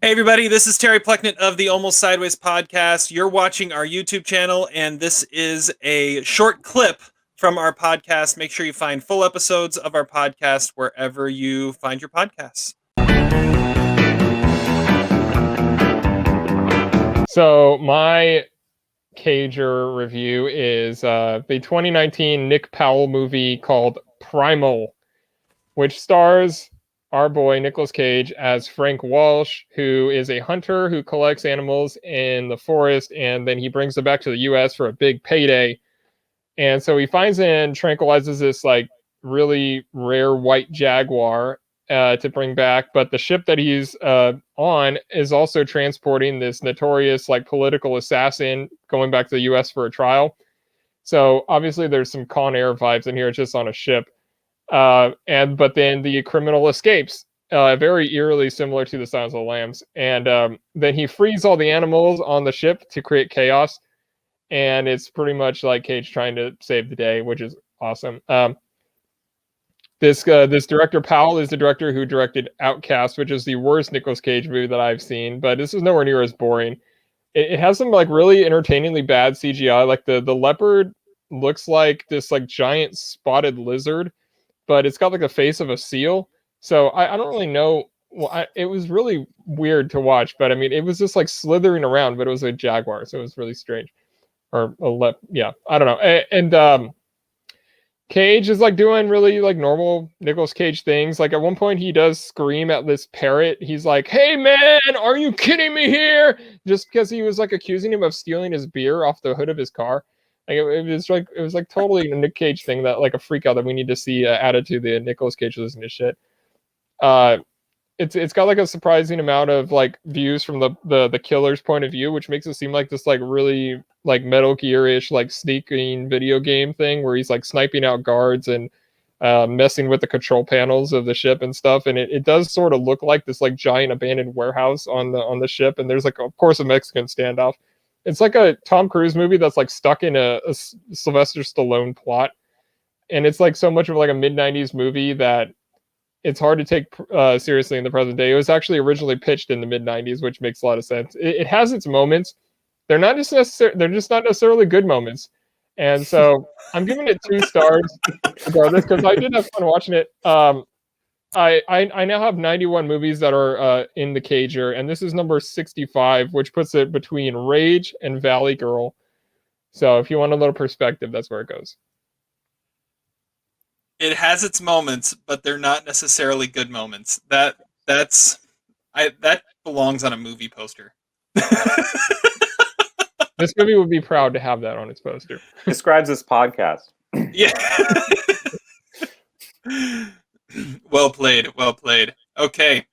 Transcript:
Hey everybody, this is Terry Plecknett of the Almost Sideways podcast. You're watching our YouTube channel, and this is a short clip from our podcast. Make sure you find full episodes of our podcast wherever you find your podcasts. So my Cager review is the 2019 Nick Powell movie called Primal, which stars our boy Nicolas Cage as Frank Walsh, who is a hunter who collects animals in the forest, and then he brings them back to the U.S. for a big payday. And so he finds and tranquilizes this like really rare white jaguar to bring back, but the ship that he's on is also transporting this notorious like political assassin going back to the U.S. for a trial. So obviously there's some Con Air vibes in here, just on a ship. But then the criminal escapes, very eerily similar to the Silence of the Lambs, and then he frees all the animals on the ship to create chaos, and it's pretty much like Cage trying to save the day, which is awesome. This director Powell is the director who directed Outcast, which is the worst Nicolas Cage movie that I've seen, but this is nowhere near as boring. It has some like really entertainingly bad CGI. Like the leopard looks like this like giant spotted lizard, but it's got like the face of a seal. So I don't really know. Well, it was really weird to watch, but I mean, it was just like slithering around, but it was a jaguar, so it was really strange. Or yeah, I don't know. And Cage is like doing really like normal Nicolas Cage things. Like at one point, he does scream at this parrot. He's like, "Hey man, are you kidding me here?" Just because he was like accusing him of stealing his beer off the hood of his car. Like it was like totally a Nick Cage thing, that like a freak out that we need to see added to the Nicolas Cage listening to shit. Uh, it's got like a surprising amount of like views from the killer's point of view, which makes it seem like this like really like Metal Gear-ish like sneaking video game thing where he's like sniping out guards and messing with the control panels of the ship and stuff. And it does sort of look like this like giant abandoned warehouse on the ship, and there's like of course a Mexican standoff. It's like a Tom Cruise movie that's like stuck in a Sylvester Stallone plot, and it's like so much of like a mid-90s movie that it's hard to take seriously in the present day. It was actually originally pitched in the mid '90s, which makes a lot of sense. It has its moments. They're not just they're just not necessarily good moments, and so I'm giving it 2 stars regardless because I did have fun watching it. I now have 91 movies that are in the Cager, and this is number 65, which puts it between Rage and Valley Girl. So if you want a little perspective, that's where it goes. It has its moments, but they're not necessarily good moments. That belongs on a movie poster. This movie would be proud to have that on its poster. Describes this podcast. Yeah. Well played. Well played. Okay.